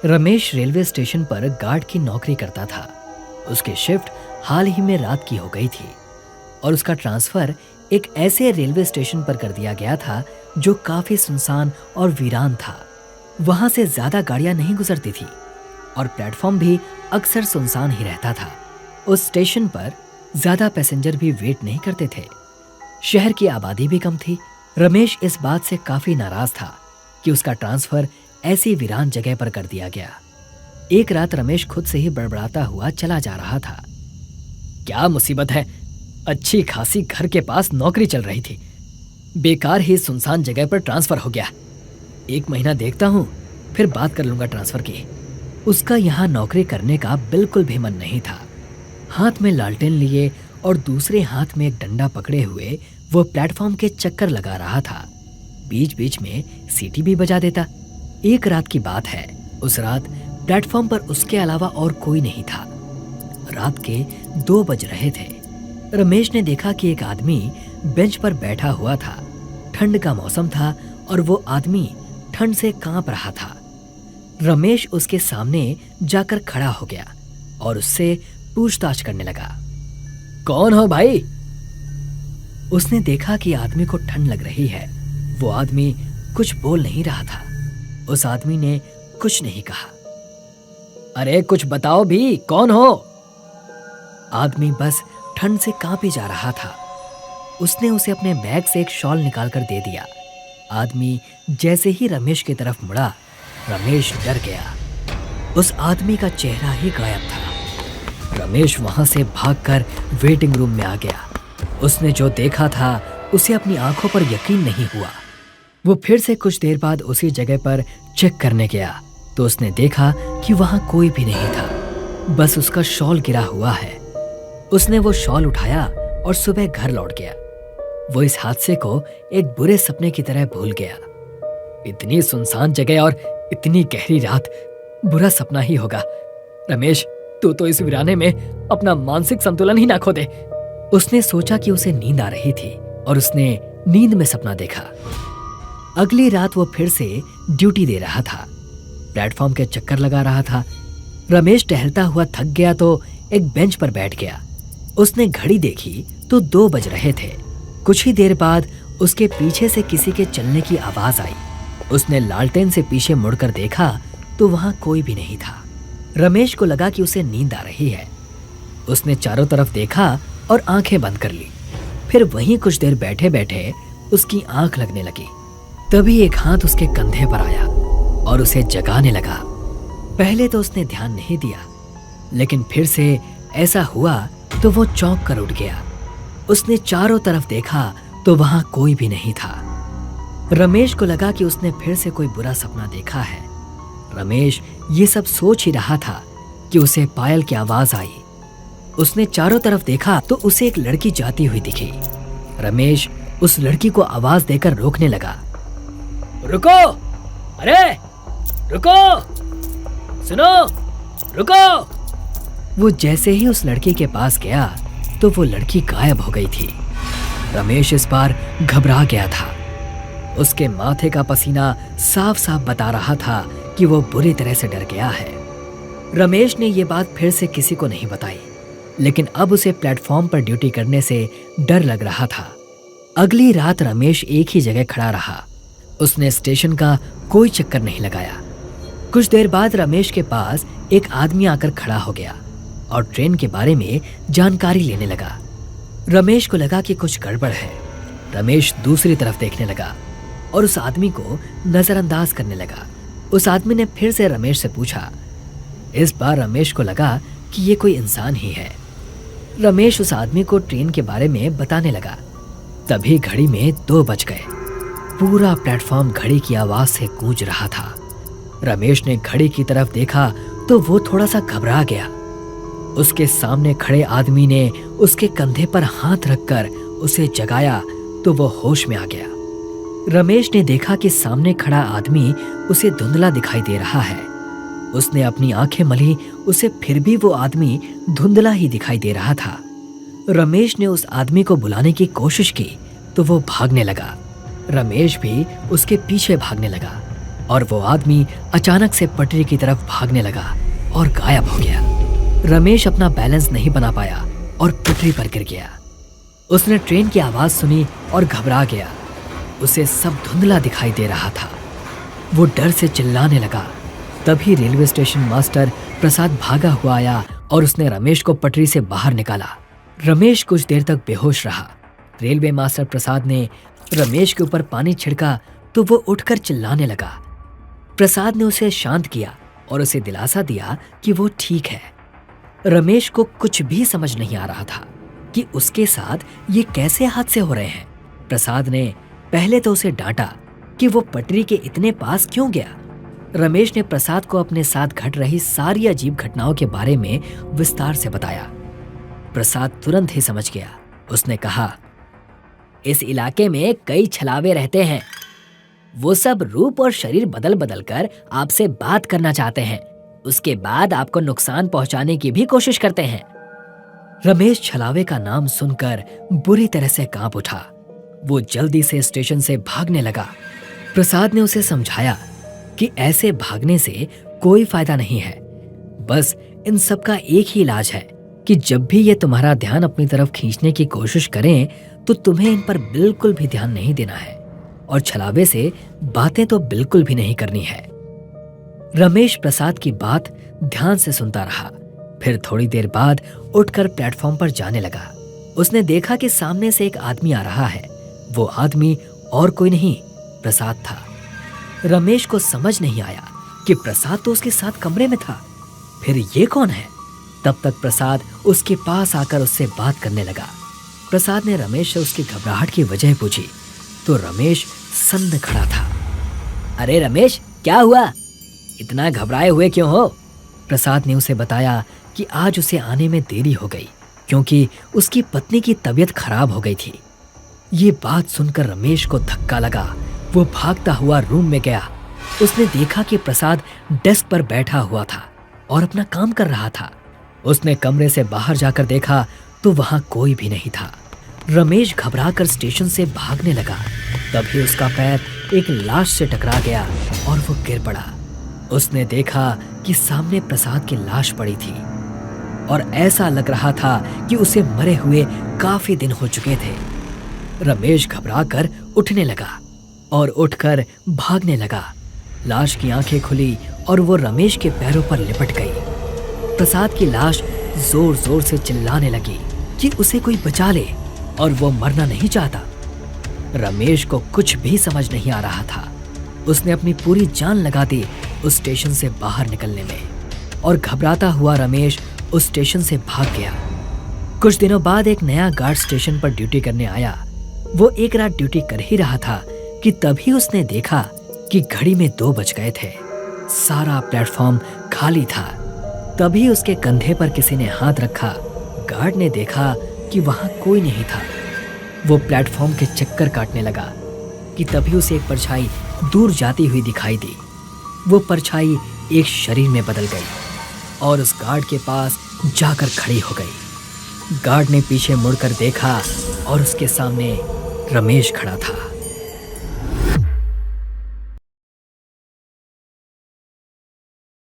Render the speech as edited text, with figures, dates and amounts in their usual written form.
Ramesh railway station पर guard की नौकरी करता था। उसकी शिफ्ट हाल ही में रात की हो गई थी और उसका ट्रांसफर एक ऐसे रेलवे स्टेशन पर कर दिया गया था जो काफी सुनसान और वीरान था। वहां से ज्यादा गाड़ियां नहीं गुजरती थी और प्लेटफॉर्म भी अक्सर सुनसान ही रहता था। उस स्टेशन पर ज्यादा पैसेंजर भी वेट नहीं करते थे। शहर की आबादी भी कम थी। रमेश इस बात से काफी नाराज था कि उसका ट्रांसफर ऐसी वीरान जगह पर कर दिया गया। एक रात रमेश खुद से ही बड़बड़ाता हुआ चला जा रहा था। क्या मुसीबत है, अच्छी खासी घर के पास नौकरी चल रही थी, बेकार ही सुनसान जगह पर ट्रांसफर हो गया। 1 महीना देखता हूं, फिर बात कर लूंगा ट्रांसफर की। उसका यहाँ नौकरी करने का बिल्कुल भी मन नहीं था। हाथ में लालटेन लिए और दूसरे हाथ में एक डंडा पकड़े हुए वो प्लेटफॉर्म के चक्कर लगा रहा था। बीच बीच में सीटी भी बजा देता। एक रात की बात है। उस रात प्लेटफॉर्म पर उसके अलावा और कोई नहीं था। रात के 2 बज रहे थे। रमेश ने देखा कि एक आदमी बेंच पर बैठा हुआ था। ठंड का मौसम था और वो आदमी ठंड से कांप रहा था। रमेश उसके सामने जाकर खड़ा हो गया और उससे पूछताछ करने लगा। कौन हो भाई? उसने देखा कि आदमी को ठंड लग रही है। वो आदमी कुछ बोल नहीं रहा था। उस आदमी ने कुछ नहीं कहा। अरे कुछ बताओ भी, कौन हो? आदमी बस ठंड से कांपे जा रहा था। उसने उसे अपने बैग से एक शॉल निकालकर दे दिया। आदमी जैसे ही रमेश की तरफ मुड़ा, रमेश डर गया। उस आदमी का चेहरा ही गायब था। रमेश वहां से भागकर वेटिंग रूम में आ गया। उसने जो देखा था उसे अपनी आंखों पर यकीन नहीं हुआ। वो फिर से कुछ देर बाद उसी जगह पर चेक करने गया तो उसने देखा कि वहां कोई भी नहीं था, बस उसका शॉल गिरा हुआ है। उसने वो शॉल उठाया और सुबह घर लौट गया। वो इस हादसे को एक बुरे सपने की तरह भूल गया। इतनी सुनसान जगह और इतनी गहरी रात, बुरा सपना ही होगा। रमेश, तू तो इस वीराने में अपना मानसिक संतुलन ही ना खो दे। उसने सोचा कि उसे नींद आ रही थी और उसने नींद में सपना देखा। अगली रात वो फिर से ड्यूटी दे रहा था। प्लेटफॉर्म के चक्कर लगा रहा था। रमेश टहलता हुआ थक गया तो एक बेंच पर बैठ गया। उसने घड़ी देखी तो 2 बज रहे थे। कुछ ही देर बाद उसके पीछे से किसी के चलने की आवाज आई। उसने लालटेन से पीछे मुड़कर देखा तो वहां कोई भी नहीं था। रमेश को लगा कि उसे नींद आ रही है। उसने चारों तरफ देखा और आंखें बंद कर ली। फिर वहीं कुछ देर बैठे बैठे उसकी आंख लगने लगी। तभी एक हाथ उसके कंधे पर आया और उसे जगाने लगा। पहले तो उसने ध्यान नहीं दिया, लेकिन फिर से ऐसा हुआ तो वो चौंक कर उठ गया। उसने चारों तरफ देखा तो वहां कोई भी नहीं था। रमेश को लगा कि उसने फिर से कोई बुरा सपना देखा है। रमेश ये सब सोच ही रहा था कि उसे पायल की आवाज आई। उसने चारों तरफ देखा तो उसे एक लड़की जाती हुई दिखी। रमेश उस लड़की को आवाज देकर रोकने लगा। रुको! अरे रुको! सुनो! रुको! वो जैसे ही उस लड़की के पास गया तो वो लड़की गायब हो गई थी। रमेश इस बार घबरा गया था। उसके माथे का पसीना साफ साफ बता रहा था कि वो बुरी तरह से डर गया है। रमेश ने ये बात फिर से किसी को नहीं बताई, लेकिन अब उसे प्लेटफॉर्म पर ड्यूटी करने से डर लग रहा था। अगली रात रमेश एक ही जगह खड़ा रहा। उसने स्टेशन का कोई चक्कर नहीं लगाया। कुछ देर बाद रमेश के पास एक आदमी आकर खड़ा हो गया और ट्रेन के बारे में जानकारी लेने लगा। रमेश को लगा कि कुछ गड़बड़ है। रमेश दूसरी तरफ देखने लगा और उस आदमी को नजरअंदाज करने लगा। उस आदमी ने फिर से रमेश से पूछा। इस बार रमेश को लगा कि ये कोई इंसान ही है। रमेश उस आदमी को ट्रेन के बारे में बताने लगा। तभी घड़ी में 2 बज गए। पूरा प्लेटफॉर्म घड़ी की आवाज से गूंज रहा था। रमेश ने घड़ी की तरफ देखा तो वो थोड़ा सा घबरा गया। उसके सामने खड़े आदमी ने उसके कंधे पर हाथ रखकर उसे जगाया तो वो होश में आ गया। रमेश ने देखा कि सामने खड़ा आदमी उसे धुंधला दिखाई दे रहा है। उसने अपनी आंखें मली, उसे फिर भी वो आदमी धुंधला ही दिखाई दे रहा था। रमेश ने उस आदमी को बुलाने की कोशिश की तो वो भागने लगा। रमेश भी उसके पीछे भागने लगा। और वो आदमी अचानक से पटरी की तरफ भागने लगा और गायब हो गया। रमेश अपना बैलेंस नहीं बना पाया और पटरी पर गिर गया। उसने ट्रेन की आवाज सुनी और घबरा गया। उसे सब धुंधला दिखाई दे रहा था। वो डर से चिल्लाने लगा। तभी रेलवे स्टेशन मास्टर प्रसाद भागा हुआ आया और उसने रमेश को पटरी से बाहर निकाला। रमेश कुछ देर तक बेहोश रहा। रेलवे मास्टर प्रसाद ने रमेश के ऊपर पानी छिड़का तो वो उठकर चिल्लाने लगा। प्रसाद ने उसे शांत किया और उसे दिलासा दिया कि वो ठीक है। रमेश को कुछ भी समझ नहीं आ रहा था कि उसके साथ ये कैसे हादसे हो रहे हैं। प्रसाद ने पहले तो उसे डांटा कि वो पटरी के इतने पास क्यों गया। रमेश ने प्रसाद को अपने साथ घट रही सारी अजीब घटनाओं के बारे में विस्तार से बताया। प्रसाद तुरंत ही समझ गया। उसने कहा, इस इलाके में कई छलावे रहते हैं। वो सब रूप और शरीर बदल बदल कर आपसे बात करना चाहते हैं। उसके बाद आपको नुकसान पहुंचाने की भी कोशिश करते हैं। रमेश छलावे का नाम सुनकर बुरी तरह से कांप उठा। वो जल्दी से स्टेशन से भागने लगा। प्रसाद ने उसे समझाया कि ऐसे भागने से कोई फायदा नहीं है। बस इन सब का एक ही इलाज है कि जब भी ये तुम्हारा ध्यान अपनी तरफ खींचने की कोशिश करें तो तुम्हें इन पर बिल्कुल भी ध्यान नहीं देना है और छलावे से बातें तो बिल्कुल भी नहीं करनी है। रमेश प्रसाद की बात ध्यान से सुनता रहा। फिर थोड़ी देर बाद उठकर प्लेटफॉर्म पर जाने लगा। उसने देखा कि सामने से एक आदमी आ रहा है। वो आदमी और कोई नहीं, प्रसाद था। रमेश को समझ नहीं आया कि प्रसाद तो उसके साथ कमरे में था, फिर ये कौन है। तब तक प्रसाद उसके पास आकर उससे बात करने लगा। प्रसाद ने रमेश से उसकी घबराहट की वजह पूछी तो रमेश सन्न खड़ा था। अरे रमेश, क्या हुआ? इतना घबराए हुए क्यों हो? प्रसाद ने उसे बताया कि आज उसे आने में देरी हो गई क्योंकि उसकी पत्नी की तबीयत खराब हो गई थी। ये बात सुनकर रमेश को धक्का लगा। वो भागता हुआ रूम में गया। उसने देखा कि प्रसाद डेस्क पर बैठा हुआ था और अपना काम कर रहा था। उसने कमरे से बाहर जाकर देखा तो वहां कोई भी नहीं था। रमेश घबराकर स्टेशन से भागने लगा। तभी उसका पैर एक लाश से टकरा गया और वो गिर पड़ा। उसने देखा कि सामने प्रसाद की लाश पड़ी थी और ऐसा लग रहा था कि उसे मरे हुए काफी दिन हो चुके थे। रमेश घबराकर उठने लगा और उठकर भागने लगा। लाश की आंखें खुली और वो रमेश के पैरों पर लिपट गई। प्रसाद की लाश जोर जोर से चिल्लाने लगी कि उसे कोई बचा ले और वो मरना नहीं चाहता। रमेश को कुछ भी समझ नहीं आ रहा था। उसने अपनी पूरी जान लगा दी उस स्टेशन से बाहर निकलने में और घबराता हुआ रमेश उस स्टेशन से भाग गया। कुछ दिनों बाद एक नया गार्ड स्टेशन पर ड्यूटी करने आया। वो एक रात ड्यूटी कर ही रहा था कि तभी उसने देखा कि घड़ी में 2 बज गए थे। सारा प्लेटफॉर्म खाली था। तभी उसके कंधे पर किसी ने हाथ रखा। गार्ड ने देखा कि वहां कोई नहीं था। वो प्लेटफॉर्म के चक्कर काटने लगा कि तभी उसे एक परछाई दूर जाती हुई दिखाई दी। वो परछाई एक शरीर में बदल गई और उस गार्ड के पास जाकर खड़ी हो गई। गार्ड ने पीछे मुड़कर देखा और उसके सामने रमेश खड़ा था।